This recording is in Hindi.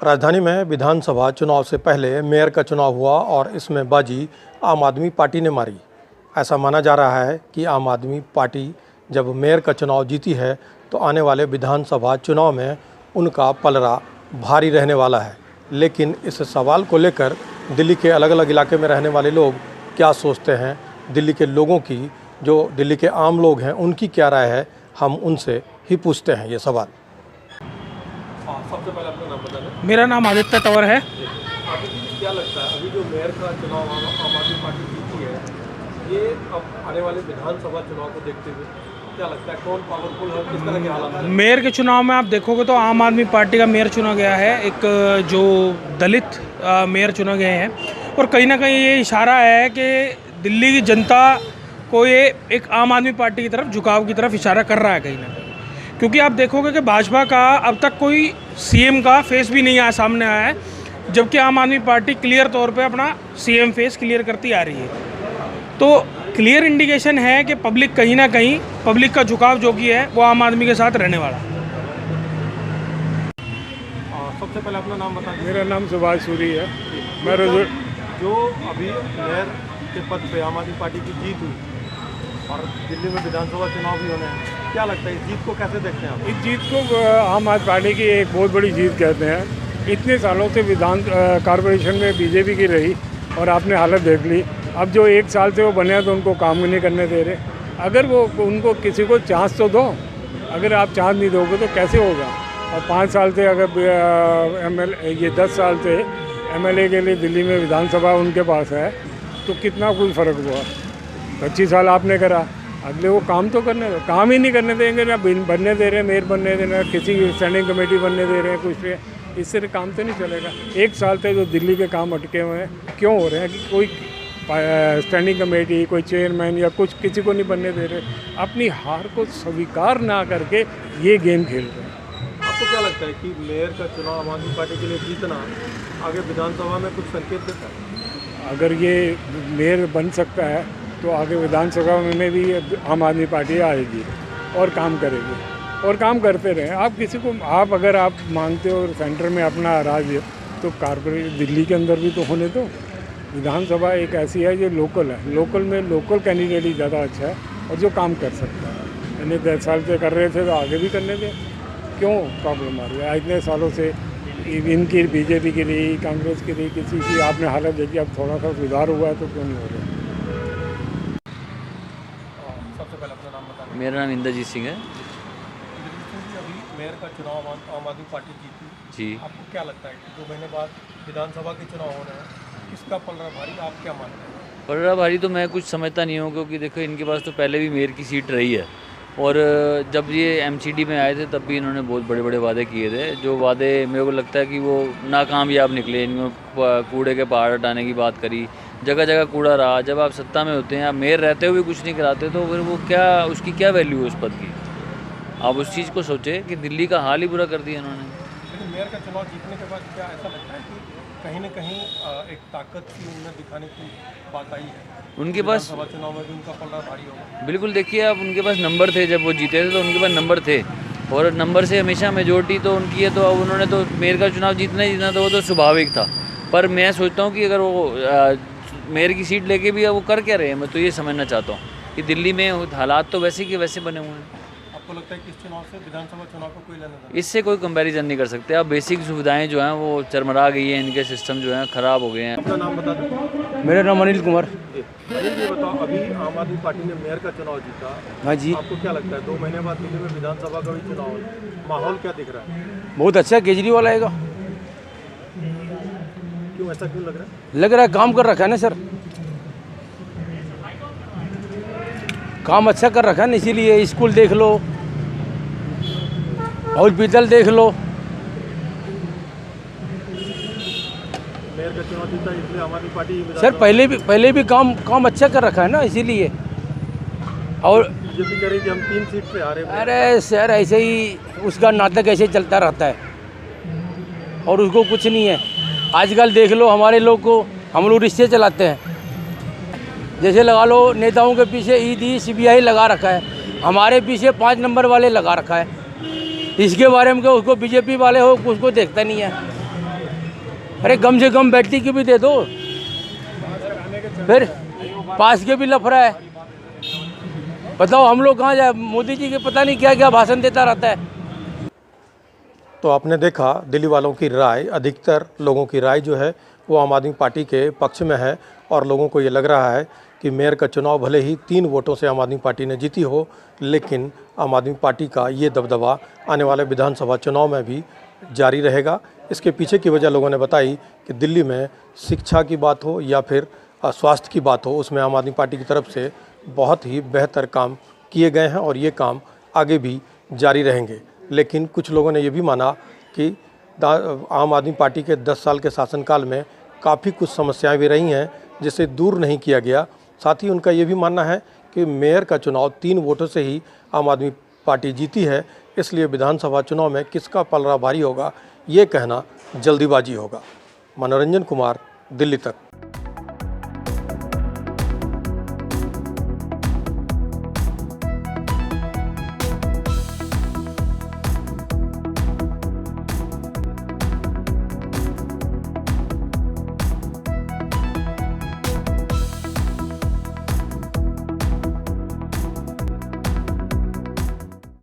राजधानी में विधानसभा चुनाव से पहले मेयर का चुनाव हुआ और इसमें बाजी आम आदमी पार्टी ने मारी। ऐसा माना जा रहा है कि आम आदमी पार्टी जब मेयर का चुनाव जीती है तो आने वाले विधानसभा चुनाव में उनका पलड़ा भारी रहने वाला है। लेकिन इस सवाल को लेकर दिल्ली के अलग अलग इलाके में रहने वाले लोग क्या सोचते हैं, दिल्ली के लोगों की, जो दिल्ली के आम लोग हैं, उनकी क्या राय है, हम उनसे ही पूछते हैं ये सवाल। सबसे पहले अपना नाम बता दें। मेरा नाम आदित्य तंवर है। आपको क्या लगता है अभी जो मेयर का चुनाव आम आदमी पार्टी जीती है, ये अब आने वाले विधानसभा चुनाव को देखते हुए क्या लगता है कौन पावरफुल है, किस तरह के हालात हैं? मेयर के चुनाव में आप देखोगे तो आम आदमी पार्टी का मेयर चुना गया है, एक जो दलित मेयर चुना गए हैं। और कहीं ना कहीं ये इशारा है कि दिल्ली की जनता को ये एक आम आदमी पार्टी की तरफ झुकाव की तरफ इशारा कर रहा है कहीं ना कहीं। क्योंकि आप देखोगे कि भाजपा का अब तक कोई सीएम का फेस भी नहीं आया, सामने आया है, जबकि आम आदमी पार्टी क्लियर तौर पे अपना सीएम फेस क्लियर करती आ रही है। तो क्लियर इंडिकेशन है कि पब्लिक कहीं ना कहीं, पब्लिक का झुकाव जो कि है वो आम आदमी के साथ रहने वाला है। सबसे पहले अपना नाम बता दें। मेरा नाम सुभाष सूरी है। मैं जो अभी मेयर के पद पे आम आदमी पार्टी की जीत हुई और दिल्ली में विधानसभा चुनाव भी होने हैं, क्या लगता है इस जीत को कैसे देखते हैं आप? इस जीत को आम आदमी पार्टी की एक बहुत बड़ी जीत कहते हैं। इतने सालों से विधान कॉरपोरेशन में बीजेपी की रही और आपने हालत देख ली। अब जो एक साल से वो बने हैं तो उनको काम नहीं करने दे रहे। अगर वो उनको किसी को चांस तो दो, अगर आप चांस नहीं दोगे तो कैसे होगा? और 5 साल से अगर ये 10 साल से एमएलए के लिए दिल्ली में विधानसभा उनके पास है तो कितना कुछ फ़र्क हुआ। 25 साल आपने करा, अगले वो काम तो करने दो। काम ही नहीं करने देंगे, ना बनने दे रहे हैं, मेयर बनने दे रहे हैं, किसी स्टैंडिंग कमेटी बनने दे रहे हैं, कुछ पे इससे काम तो नहीं चलेगा। 1 साल से जो दिल्ली के काम अटके हुए हैं क्यों हो रहे हैं कि कोई स्टैंडिंग कमेटी, कोई चेयरमैन या कुछ किसी को नहीं बनने दे रहे। अपनी हार को स्वीकार ना करके ये गेम खेल रहे हैं। आपको क्या लगता है कि मेयर का चुनाव आम आदमी पार्टी के लिए जीतना आगे विधानसभा में कुछ संकेत देता है? अगर ये मेयर बन सकता है तो आगे विधानसभा में भी आम आदमी पार्टी आएगी और काम करेगी और काम करते रहे। आप किसी को अगर आप मांगते हो सेंटर में अपना राज्य, तो कॉर्पोरेट दिल्ली के अंदर भी तो होने दो। विधानसभा एक ऐसी है जो लोकल है, लोकल में लोकल कैंडिडेट ही ज़्यादा अच्छा है और जो काम कर सकता है। यानी 10 साल से कर रहे थे तो आगे भी करने दें। क्यों प्रॉब्लम आ रही है? इतने सालों से इनकी बीजेपी के लिए, कांग्रेस के लिए, किसी की आपने हालत देखी, अब थोड़ा सा सुधार हुआ है तो क्यों नहीं हो रहा? सबसे पहले अपना नाम बता दें। मेरा नाम इंद्रजीत सिंह है अभी मेयर का चुनाव आम आदमी पार्टी जीती जी। आपको क्या लगता है कि 2 महीने बाद विधानसभा के चुनाव होने हैं, किसका पलड़ा भारी, आप क्या मानते हैं? पलड़ा भारी तो मैं कुछ समझता नहीं हूँ, क्योंकि देखो इनके पास तो पहले भी मेयर की सीट रही है और जब ये एमसीडी में आए थे तब भी इन्होंने बहुत बड़े बड़े वादे किए थे। जो वादे मेरे को लगता है कि वो नाकामयाब निकले। इन्होंने कूड़े के पहाड़ हटाने की बात करी, जगह जगह कूड़ा रहा। जब आप सत्ता में होते हैं, आप मेयर रहते हुए कुछ नहीं कराते तो फिर वो क्या, उसकी क्या वैल्यू है उस पद की? आप उस चीज़ को सोचें कि दिल्ली का हाल ही बुरा कर दिया इन्होंने। लेकिन मेयर का चुनाव जीतने के बाद क्या ऐसा लगता है कि कहीं ना कहीं एक ताकत की उन्हें दिखाने की बात आई है? उनके पास चुनाव में भी उनका पलड़ा भारी होगा। बिल्कुल, देखिए आप, उनके पास नंबर थे। जब वो जीते थे तो उनके पास नंबर थे और नंबर से हमेशा मेजोरिटी तो उनकी है। तो अब उन्होंने तो मेयर का चुनाव जीतना ही जीतना, तो वो तो स्वाभाविक था। पर मैं सोचता हूँ कि अगर वो मेयर की सीट लेके भी वो कर क्या रहे हैं, मैं तो ये समझना चाहता हूँ कि दिल्ली में हालात तो वैसे के वैसे बने हुए हैं। आपको लगता है कि इस चुनाव से विधानसभा चुनाव को कोई लेना देना? इससे कोई कंपैरिजन नहीं कर सकते आप। बेसिक सुविधाएं जो हैं वो चरमरा गई हैं, इनके सिस्टम जो हैं ख़राब हो गए हैं। अपना नाम बता दें। मेरा नाम अनिल कुमार। ये बताओ, अभी आम आदमी पार्टी ने मेयर का चुनाव जीता। हाँ जी। आपको क्या लगता है 2 महीने बाद दिल्ली में विधानसभा का भी चुनाव है, माहौल क्या दिख रहा है? बहुत अच्छा, केजरीवाल आएगा। क्यों, ऐसा क्यों लग रहा है? लग रहा है काम कर रखा है ना सर, काम अच्छा कर रखा है ना, इसीलिए। स्कूल देख लो, हॉस्पिटल देख लो। मेयर का चुनाव जीता इसलिए आम आदमी पार्टी सर पहले भी काम अच्छा कर रखा है ना, इसीलिए। और बीजेपी कह रही कि हम 3 सीट पे आ रहे हैं। अरे सर, ऐसे ही उसका नाटक ऐसे चलता रहता है और उसको कुछ नहीं है। आजकल देख लो, हमारे लोग को, हम लोग रिश्ते चलाते हैं। जैसे लगा लो, नेताओं के पीछे ईडी सीबीआई लगा रखा है, हमारे पीछे 5 नंबर वाले लगा रखा है। इसके बारे में क्या, उसको बीजेपी वाले हो उसको देखता नहीं है। अरे कम से कम बैटरी की भी दे दो, फिर पास के भी लफड़ा है। बताओ हम लोग कहाँ जाए, मोदी जी के पता नहीं क्या क्या भाषण देता रहता है। तो आपने देखा दिल्ली वालों की राय, अधिकतर लोगों की राय जो है वो आम आदमी पार्टी के पक्ष में है और लोगों को ये लग रहा है कि मेयर का चुनाव भले ही 3 वोटों से आम आदमी पार्टी ने जीती हो, लेकिन आम आदमी पार्टी का ये दबदबा आने वाले विधानसभा चुनाव में भी जारी रहेगा। इसके पीछे की वजह लोगों ने बताई कि दिल्ली में शिक्षा की बात हो या फिर स्वास्थ्य की बात हो, उसमें आम आदमी पार्टी की तरफ से बहुत ही बेहतर काम किए गए हैं और ये काम आगे भी जारी रहेंगे। लेकिन कुछ लोगों ने ये भी माना कि आम आदमी पार्टी के 10 साल के शासनकाल में काफ़ी कुछ समस्याएं भी रही हैं जिसे दूर नहीं किया गया। साथ ही उनका ये भी मानना है कि मेयर का चुनाव 3 वोटों से ही आम आदमी पार्टी जीती है, इसलिए विधानसभा चुनाव में किसका पलड़ा भारी होगा ये कहना जल्दीबाजी होगा। मनोरंजन कुमार, दिल्ली तक।